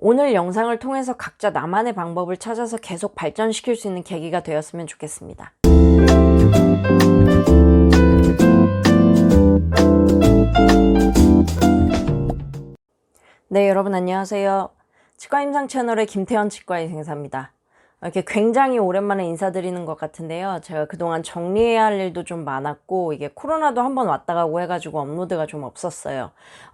오늘 영상을 통해서 각자 나만의 방법을 찾아서 계속 발전시킬 수 있는 계기가 되었으면 좋겠습니다. 네, 여러분 안녕하세요. 치과임상 채널의 김태현 치과의 생사입니다. 이렇게 굉장히 오랜만에 인사드리는 것 같은데요. 제가 그동안 정리해야 할 일도 좀 많았고, 이게 코로나도 한번 왔다 가고 해가지고 업로드가 좀 없었어요.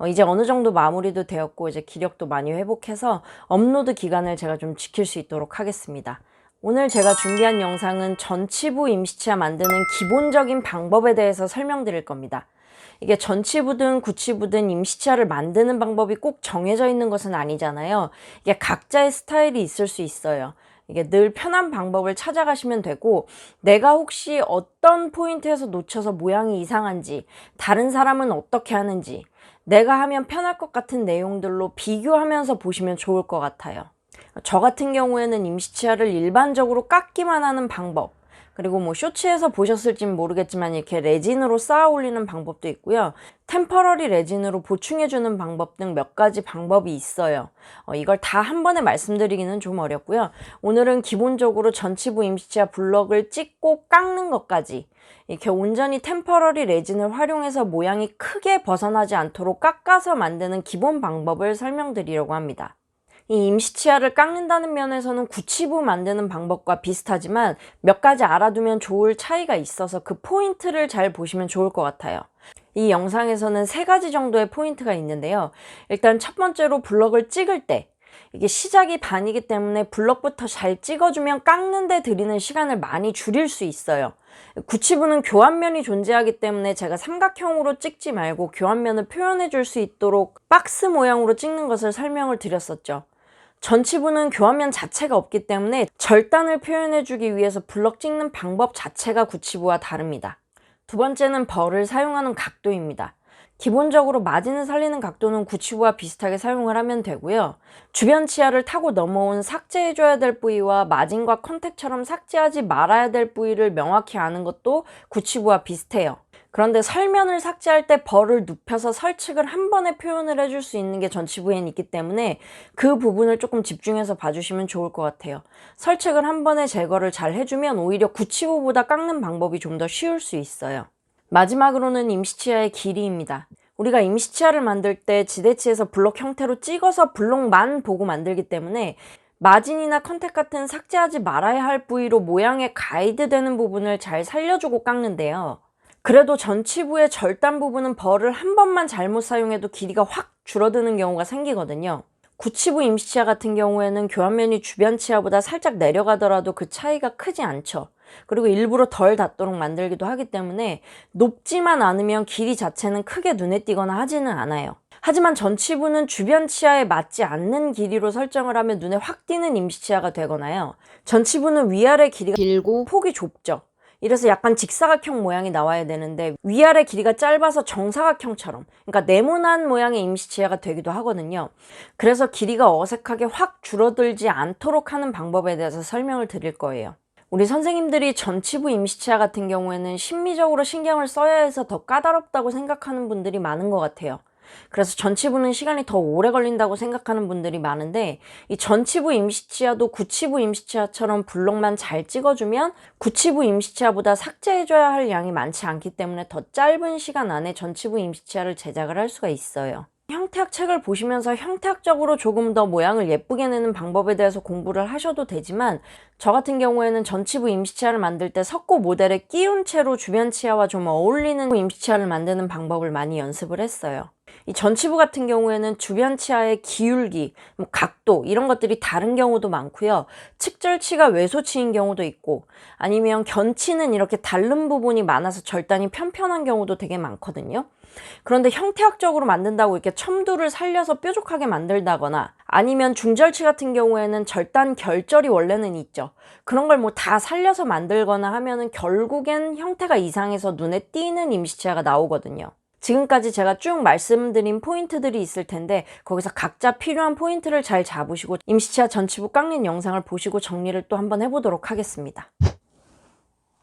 이제 어느 정도 마무리도 되었고, 이제 기력도 많이 회복해서 업로드 기간을 제가 좀 지킬 수 있도록 하겠습니다. 오늘 제가 준비한 영상은 전치부 임시치아 만드는 기본적인 방법에 대해서 설명드릴 겁니다. 이게 전치부든 구치부든 임시치아를 만드는 방법이 꼭 정해져 있는 것은 아니잖아요. 이게 각자의 스타일이 있을 수 있어요. 이게 늘 편한 방법을 찾아가시면 되고, 내가 혹시 어떤 포인트에서 놓쳐서 모양이 이상한지, 다른 사람은 어떻게 하는지, 내가 하면 편할 것 같은 내용들로 비교하면서 보시면 좋을 것 같아요. 저 같은 경우에는 임시치아를 일반적으로 깎기만 하는 방법, 그리고 뭐 쇼츠에서 보셨을진 모르겠지만 이렇게 레진으로 쌓아 올리는 방법도 있고요. 템퍼러리 레진으로 보충해주는 방법 등 몇 가지 방법이 있어요. 이걸 다 한 번에 말씀드리기는 좀 어렵고요. 오늘은 기본적으로 전치부 임시치아 블럭을 찍고 깎는 것까지, 이렇게 온전히 템퍼러리 레진을 활용해서 모양이 크게 벗어나지 않도록 깎아서 만드는 기본 방법을 설명드리려고 합니다. 이 임시치아를 깎는다는 면에서는 구치부 만드는 방법과 비슷하지만 몇 가지 알아두면 좋을 차이가 있어서 그 포인트를 잘 보시면 좋을 것 같아요. 이 영상에서는 3가지 정도의 포인트가 있는데요. 일단 첫 번째로 블럭을 찍을 때, 이게 시작이 반이기 때문에 블럭부터 잘 찍어주면 깎는데 들이는 시간을 많이 줄일 수 있어요. 구치부는 교환면이 존재하기 때문에 제가 삼각형으로 찍지 말고 교환면을 표현해 줄 수 있도록 박스 모양으로 찍는 것을 설명을 드렸었죠. 전치부는 교환면 자체가 없기 때문에 절단을 표현해주기 위해서 블럭 찍는 방법 자체가 구치부와 다릅니다. 두 번째는 벌을 사용하는 각도입니다. 기본적으로 마진을 살리는 각도는 구치부와 비슷하게 사용을 하면 되고요. 주변 치아를 타고 넘어온 삭제해줘야 될 부위와 마진과 컨택처럼 삭제하지 말아야 될 부위를 명확히 아는 것도 구치부와 비슷해요. 그런데 설면을 삭제할 때 벌을 눕혀서 설측을 한 번에 표현을 해줄 수 있는 게 전치부에는 있기 때문에 그 부분을 조금 집중해서 봐주시면 좋을 것 같아요. 설측을 한 번에 제거를 잘 해주면 오히려 구치부보다 깎는 방법이 좀 더 쉬울 수 있어요. 마지막으로는 임시치아의 길이입니다. 우리가 임시치아를 만들 때 지대치에서 블록 형태로 찍어서 블록만 보고 만들기 때문에 마진이나 컨택 같은 삭제하지 말아야 할 부위로 모양에 가이드되는 부분을 잘 살려주고 깎는데요. 그래도 전치부의 절단 부분은 벌을 한 번만 잘못 사용해도 길이가 확 줄어드는 경우가 생기거든요. 구치부 임시치아 같은 경우에는 교환면이 주변 치아보다 살짝 내려가더라도 그 차이가 크지 않죠. 그리고 일부러 덜 닿도록 만들기도 하기 때문에 높지만 않으면 길이 자체는 크게 눈에 띄거나 하지는 않아요. 하지만 전치부는 주변 치아에 맞지 않는 길이로 설정을 하면 눈에 확 띄는 임시치아가 되거나요. 전치부는 위아래 길이가 길고 폭이 좁죠. 이래서 약간 직사각형 모양이 나와야 되는데 위아래 길이가 짧아서 정사각형처럼, 그러니까 네모난 모양의 임시치아가 되기도 하거든요. 그래서 길이가 어색하게 확 줄어들지 않도록 하는 방법에 대해서 설명을 드릴 거예요. 우리 선생님들이 전치부 임시치아 같은 경우에는 심미적으로 신경을 써야 해서 더 까다롭다고 생각하는 분들이 많은 것 같아요. 그래서 전치부는 시간이 더 오래 걸린다고 생각하는 분들이 많은데, 이 전치부 임시치아도 구치부 임시치아처럼 블록만 잘 찍어주면 구치부 임시치아보다 삭제해줘야 할 양이 많지 않기 때문에 더 짧은 시간 안에 전치부 임시치아를 제작을 할 수가 있어요. 형태학 책을 보시면서 형태학적으로 조금 더 모양을 예쁘게 내는 방법에 대해서 공부를 하셔도 되지만, 저 같은 경우에는 전치부 임시치아를 만들 때 석고 모델에 끼운 채로 주변 치아와 좀 어울리는 임시치아를 만드는 방법을 많이 연습을 했어요. 이 전치부 같은 경우에는 주변 치아의 기울기, 각도 이런 것들이 다른 경우도 많고요. 측절치가 외소치인 경우도 있고, 아니면 견치는 이렇게 다른 부분이 많아서 절단이 편편한 경우도 되게 많거든요. 그런데 형태학적으로 만든다고 이렇게 첨두를 살려서 뾰족하게 만들다거나, 아니면 중절치 같은 경우에는 절단 결절이 원래는 있죠. 그런 걸 뭐 다 살려서 만들거나 하면은 결국엔 형태가 이상해서 눈에 띄는 임시치아가 나오거든요. 지금까지 제가 쭉 말씀드린 포인트들이 있을 텐데, 거기서 각자 필요한 포인트를 잘 잡으시고 임시치아 전치부 깎는 영상을 보시고 정리를 또 한번 해보도록 하겠습니다.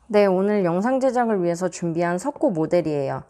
네, 오늘 영상 제작을 위해서 준비한 석고 모델이에요.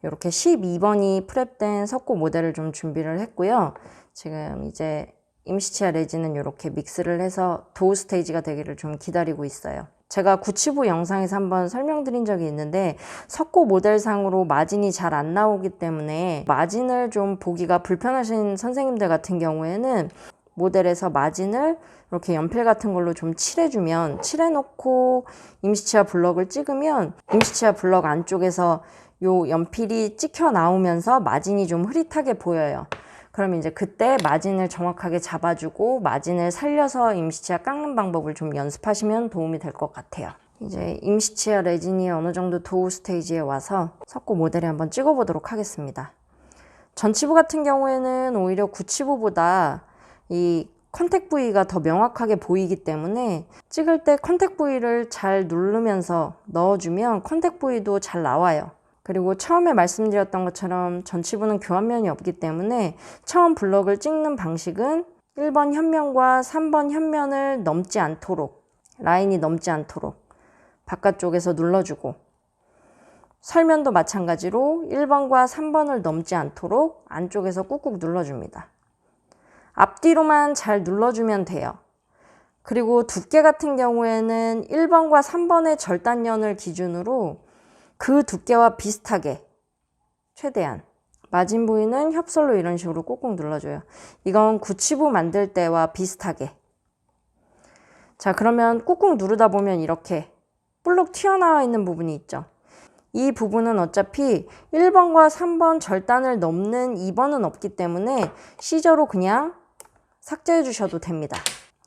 이렇게 12번이 프랩된 석고 모델을 좀 준비를 했고요. 지금 이제 임시치아 레진은 이렇게 믹스를 해서 도우 스테이지가 되기를 좀 기다리고 있어요. 제가 구치부 영상에서 한번 설명드린 적이 있는데 석고 모델상으로 마진이 잘 안 나오기 때문에 마진을 좀 보기가 불편하신 선생님들 같은 경우에는 모델에서 마진을 이렇게 연필 같은 걸로 좀 칠해주면, 칠해놓고 임시치아 블럭을 찍으면 임시치아 블럭 안쪽에서 요 연필이 찍혀 나오면서 마진이 좀 흐릿하게 보여요. 그럼 이제 그때 마진을 정확하게 잡아주고 마진을 살려서 임시치아 깎는 방법을 좀 연습하시면 도움이 될 것 같아요. 이제 임시치아 레진이 어느 정도 도우 스테이지에 와서 석고 모델에 한번 찍어보도록 하겠습니다. 전치부 같은 경우에는 오히려 구치부보다 이 컨택 부위가 더 명확하게 보이기 때문에 찍을 때 컨택 부위를 잘 누르면서 넣어주면 컨택 부위도 잘 나와요. 그리고 처음에 말씀드렸던 것처럼 전치부는 교환면이 없기 때문에 처음 블럭을 찍는 방식은 1번 현면과 3번 현면을 넘지 않도록, 라인이 넘지 않도록 바깥쪽에서 눌러주고, 설면도 마찬가지로 1번과 3번을 넘지 않도록 안쪽에서 꾹꾹 눌러줍니다. 앞뒤로만 잘 눌러주면 돼요. 그리고 두께 같은 경우에는 1번과 3번의 절단연을 기준으로 그 두께와 비슷하게 최대한, 마진 부위는 협솔로 이런 식으로 꾹꾹 눌러줘요. 이건 구치부 만들 때와 비슷하게. 자, 그러면 꾹꾹 누르다 보면 이렇게 볼록 튀어나와 있는 부분이 있죠. 이 부분은 어차피 1번과 3번 절단을 넘는 2번은 없기 때문에 시저로 그냥 삭제해 주셔도 됩니다.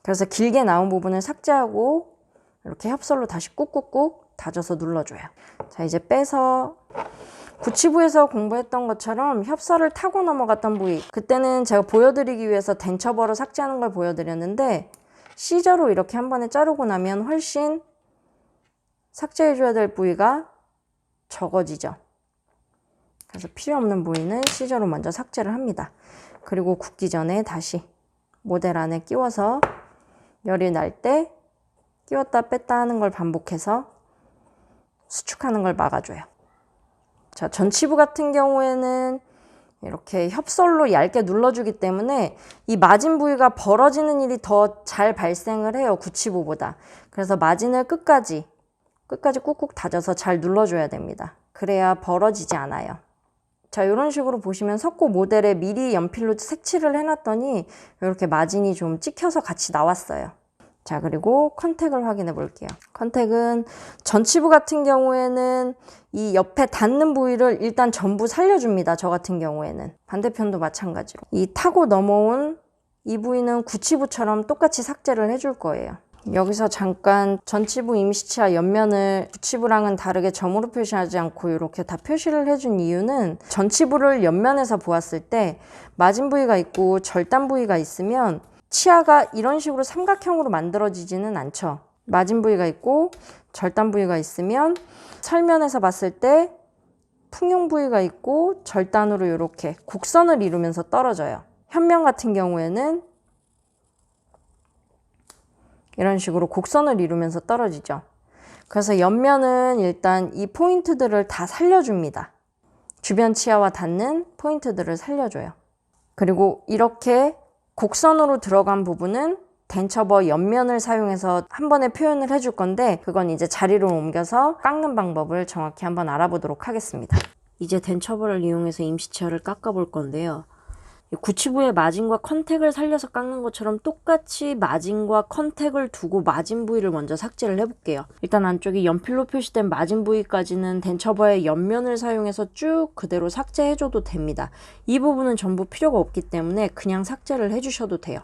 그래서 길게 나온 부분을 삭제하고 이렇게 협솔로 다시 꾹꾹꾹 다져서 눌러줘요. 자, 이제 빼서 구치부에서 공부했던 것처럼 협살을 타고 넘어갔던 부위, 그때는 제가 보여드리기 위해서 덴처버로 삭제하는 걸 보여드렸는데 시저로 이렇게 한 번에 자르고 나면 훨씬 삭제해줘야 될 부위가 적어지죠. 그래서 필요 없는 부위는 시저로 먼저 삭제를 합니다. 그리고 굽기 전에 다시 모델 안에 끼워서 열이 날 때 끼웠다 뺐다 하는 걸 반복해서 수축하는 걸 막아줘요. 자, 전치부 같은 경우에는 이렇게 협솔로 얇게 눌러주기 때문에 이 마진 부위가 벌어지는 일이 더 잘 발생을 해요, 구치부보다. 그래서 마진을 끝까지 꾹꾹 다져서 잘 눌러줘야 됩니다. 그래야 벌어지지 않아요. 자, 이런 식으로 보시면 석고 모델에 미리 연필로 색칠을 해놨더니 이렇게 마진이 좀 찍혀서 같이 나왔어요. 자, 그리고 컨택을 확인해 볼게요. 컨택은 전치부 같은 경우에는 이 옆에 닿는 부위를 일단 전부 살려줍니다. 저 같은 경우에는. 반대편도 마찬가지로. 이 타고 넘어온 이 부위는 구치부처럼 똑같이 삭제를 해줄 거예요. 여기서 잠깐 전치부 임시치아 옆면을 구치부랑은 다르게 점으로 표시하지 않고 이렇게 다 표시를 해준 이유는 전치부를 옆면에서 보았을 때 마진 부위가 있고 절단 부위가 있으면 치아가 이런 식으로 삼각형으로 만들어지지는 않죠. 마진 부위가 있고 절단 부위가 있으면 설면에서 봤을 때 풍용 부위가 있고 절단으로 이렇게 곡선을 이루면서 떨어져요. 현면 같은 경우에는 이런 식으로 곡선을 이루면서 떨어지죠. 그래서 옆면은 일단 이 포인트들을 다 살려줍니다. 주변 치아와 닿는 포인트들을 살려줘요. 그리고 이렇게 곡선으로 들어간 부분은 덴처버 옆면을 사용해서 한 번에 표현을 해줄 건데 그건 이제 자리로 옮겨서 깎는 방법을 정확히 한번 알아보도록 하겠습니다. 이제 덴처버를 이용해서 임시치아를 깎아볼 건데요. 구치부의 마진과 컨택을 살려서 깎는 것처럼 똑같이 마진과 컨택을 두고 마진 부위를 먼저 삭제를 해볼게요. 일단 안쪽이 연필로 표시된 마진 부위까지는 덴처버의 옆면을 사용해서 쭉 그대로 삭제해줘도 됩니다. 이 부분은 전부 필요가 없기 때문에 그냥 삭제를 해주셔도 돼요.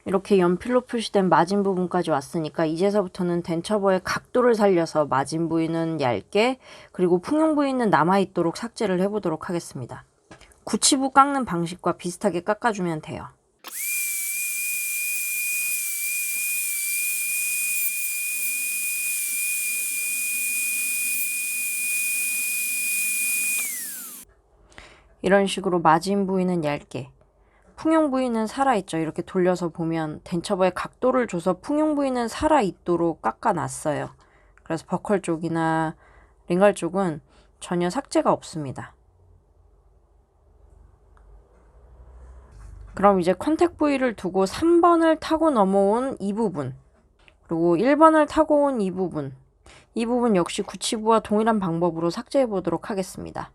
이렇게 연필로 표시된 마진 부분까지 왔으니까 이제서부터는 덴처버의 각도를 살려서 마진 부위는 얇게 그리고 풍용 부위는 남아있도록 삭제를 해보도록 하겠습니다. 구치부 깎는 방식과 비슷하게 깎아주면 돼요. 이런 식으로 마진 부위는 얇게 풍용 부위는 살아있죠. 이렇게 돌려서 보면 덴처버의 각도를 줘서 풍용 부위는 살아있도록 깎아놨어요. 그래서 버컬 쪽이나 링갈 쪽은 전혀 삭제가 없습니다. 그럼 이제 컨택 부위를 두고 3번을 타고 넘어온 이 부분, 그리고 1번을 타고 온 이 부분, 이 부분 역시 구치부와 동일한 방법으로 삭제해 보도록 하겠습니다.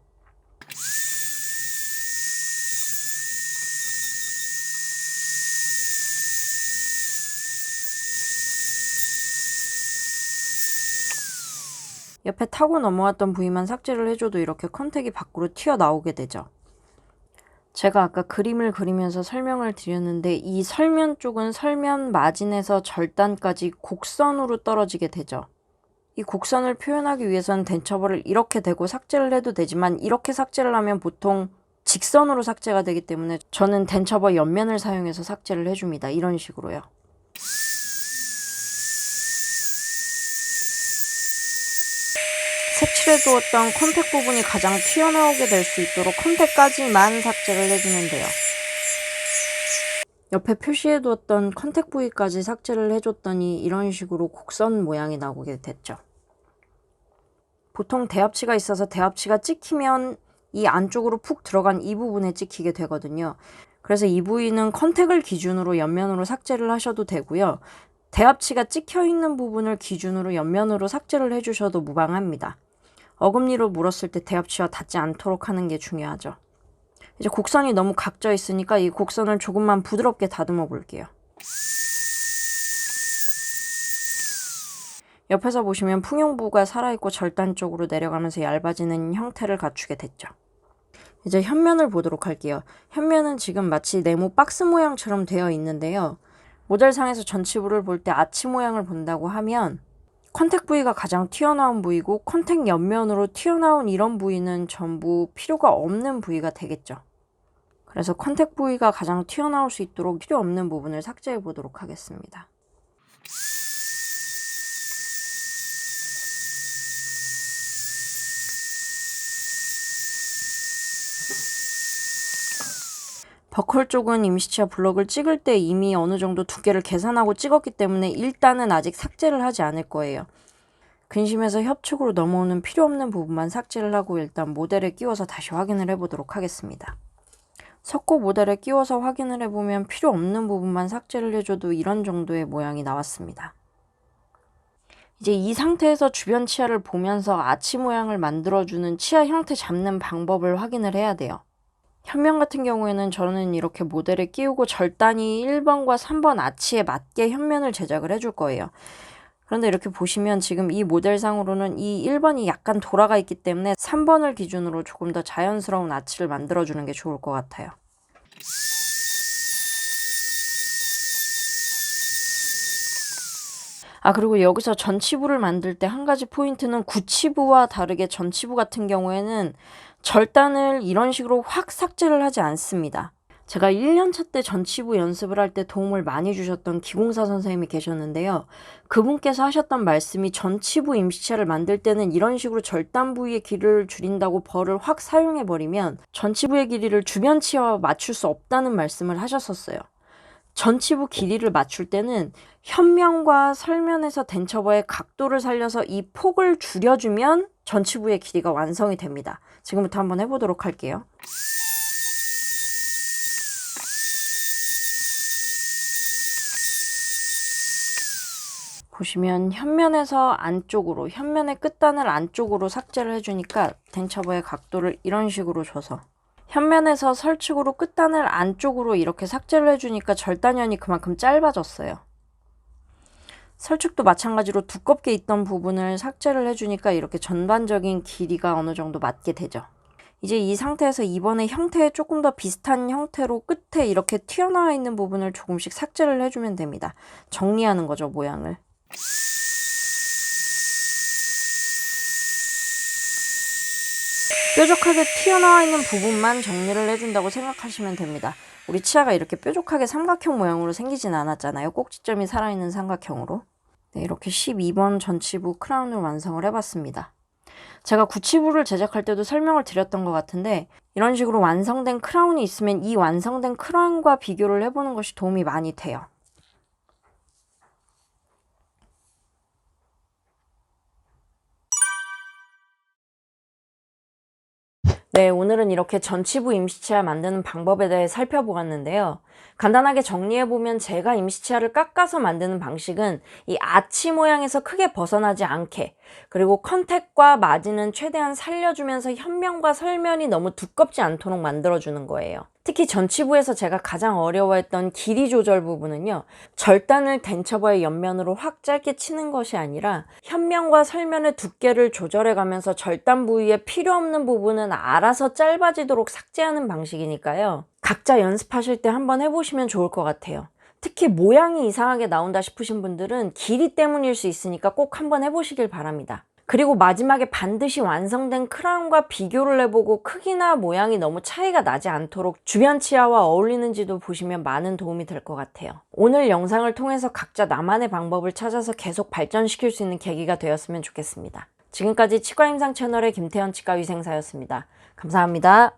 옆에 타고 넘어왔던 부위만 삭제를 해줘도 이렇게 컨택이 밖으로 튀어나오게 되죠. 제가 아까 그림을 그리면서 설명을 드렸는데 이 설면 쪽은 설면 마진에서 절단까지 곡선으로 떨어지게 되죠. 이 곡선을 표현하기 위해서는 덴처버를 이렇게 대고 삭제를 해도 되지만 이렇게 삭제를 하면 보통 직선으로 삭제가 되기 때문에 저는 덴처버 옆면을 사용해서 삭제를 해줍니다. 이런 식으로요. 색칠해 두었던 컨택 부분이 가장 튀어나오게 될 수 있도록 컨택까지만 삭제를 해주면 돼요. 옆에 표시해 두었던 컨택 부위까지 삭제를 해줬더니 이런 식으로 곡선 모양이 나오게 됐죠. 보통 대합치가 있어서 대합치가 찍히면 이 안쪽으로 푹 들어간 이 부분에 찍히게 되거든요. 그래서 이 부위는 컨택을 기준으로 옆면으로 삭제를 하셔도 되고요. 대합치가 찍혀 있는 부분을 기준으로 옆면으로 삭제를 해주셔도 무방합니다. 어금니로 물었을 때 대합치와 닿지 않도록 하는 게 중요하죠. 이제 곡선이 너무 각져 있으니까 이 곡선을 조금만 부드럽게 다듬어 볼게요. 옆에서 보시면 풍용부가 살아있고 절단 쪽으로 내려가면서 얇아지는 형태를 갖추게 됐죠. 이제 현면을 보도록 할게요. 현면은 지금 마치 네모 박스 모양처럼 되어 있는데요. 모델상에서 전치부를 볼 때 아치 모양을 본다고 하면 컨택 부위가 가장 튀어나온 부위고 컨택 옆면으로 튀어나온 이런 부위는 전부 필요가 없는 부위가 되겠죠. 그래서 컨택 부위가 가장 튀어나올 수 있도록 필요 없는 부분을 삭제해 보도록 하겠습니다. 버컬 쪽은 임시치아 블럭을 찍을 때 이미 어느 정도 두께를 계산하고 찍었기 때문에 일단은 아직 삭제를 하지 않을 거예요. 근심에서 협축으로 넘어오는 필요 없는 부분만 삭제를 하고 일단 모델에 끼워서 다시 확인을 해보도록 하겠습니다. 석고 모델에 끼워서 확인을 해보면 필요 없는 부분만 삭제를 해줘도 이런 정도의 모양이 나왔습니다. 이제 이 상태에서 주변 치아를 보면서 아치 모양을 만들어주는 치아 형태 잡는 방법을 확인을 해야 돼요. 현면 같은 경우에는 저는 이렇게 모델에 끼우고 절단이 1번과 3번 아치에 맞게 현면을 제작을 해줄 거예요. 그런데 이렇게 보시면 지금 이 모델상으로는 이 1번이 약간 돌아가 있기 때문에 3번을 기준으로 조금 더 자연스러운 아치를 만들어주는 게 좋을 것 같아요. 그리고 여기서 전치부를 만들 때 한 가지 포인트는 구치부와 다르게 전치부 같은 경우에는 절단을 이런 식으로 확 삭제를 하지 않습니다. 제가 1년차 때 전치부 연습을 할 때 도움을 많이 주셨던 기공사 선생님이 계셨는데요. 그분께서 하셨던 말씀이 전치부 임시치아를 만들 때는 이런 식으로 절단 부위의 길이를 줄인다고 벌을 확 사용해버리면 전치부의 길이를 주변 치아와 맞출 수 없다는 말씀을 하셨었어요. 전치부 길이를 맞출 때는 현면과 설면에서 덴처버의 각도를 살려서 이 폭을 줄여주면 전치부의 길이가 완성이 됩니다. 지금부터 한번 해보도록 할게요. 보시면 현면에서 안쪽으로, 현면의 끝단을 안쪽으로 삭제를 해주니까 덴처버의 각도를 이런 식으로 줘서 현면에서 설측으로 끝단을 안쪽으로 이렇게 삭제를 해주니까 절단면이 그만큼 짧아졌어요. 설측도 마찬가지로 두껍게 있던 부분을 삭제를 해주니까 이렇게 전반적인 길이가 어느 정도 맞게 되죠. 이제 이 상태에서 이번에 형태에 조금 더 비슷한 형태로 끝에 이렇게 튀어나와 있는 부분을 조금씩 삭제를 해주면 됩니다. 정리하는 거죠, 모양을. 뾰족하게 튀어나와 있는 부분만 정리를 해준다고 생각하시면 됩니다. 우리 치아가 이렇게 뾰족하게 삼각형 모양으로 생기진 않았잖아요. 꼭지점이 살아있는 삼각형으로. 네, 이렇게 12번 전치부 크라운을 완성을 해봤습니다. 제가 구치부를 제작할 때도 설명을 드렸던 것 같은데 이런 식으로 완성된 크라운이 있으면 이 완성된 크라운과 비교를 해보는 것이 도움이 많이 돼요. 네, 오늘은 이렇게 전치부 임시치아 만드는 방법에 대해 살펴보았는데요. 간단하게 정리해보면 제가 임시치아를 깎아서 만드는 방식은 이 아치 모양에서 크게 벗어나지 않게, 그리고 컨택과 마진은 최대한 살려주면서 현면과 설면이 너무 두껍지 않도록 만들어주는 거예요. 특히 전치부에서 제가 가장 어려워했던 길이 조절 부분은요, 절단을 덴처버의 옆면으로 확 짧게 치는 것이 아니라 현면과 설면의 두께를 조절해가면서 절단 부위에 필요 없는 부분은 알아서 짧아지도록 삭제하는 방식이니까요. 각자 연습하실 때 한번 해보시면 좋을 것 같아요. 특히 모양이 이상하게 나온다 싶으신 분들은 길이 때문일 수 있으니까 꼭 한번 해보시길 바랍니다. 그리고 마지막에 반드시 완성된 크라운과 비교를 해보고 크기나 모양이 너무 차이가 나지 않도록 주변 치아와 어울리는지도 보시면 많은 도움이 될 것 같아요. 오늘 영상을 통해서 각자 나만의 방법을 찾아서 계속 발전시킬 수 있는 계기가 되었으면 좋겠습니다. 지금까지 치과임상 채널의 김태현 치과위생사였습니다. 감사합니다.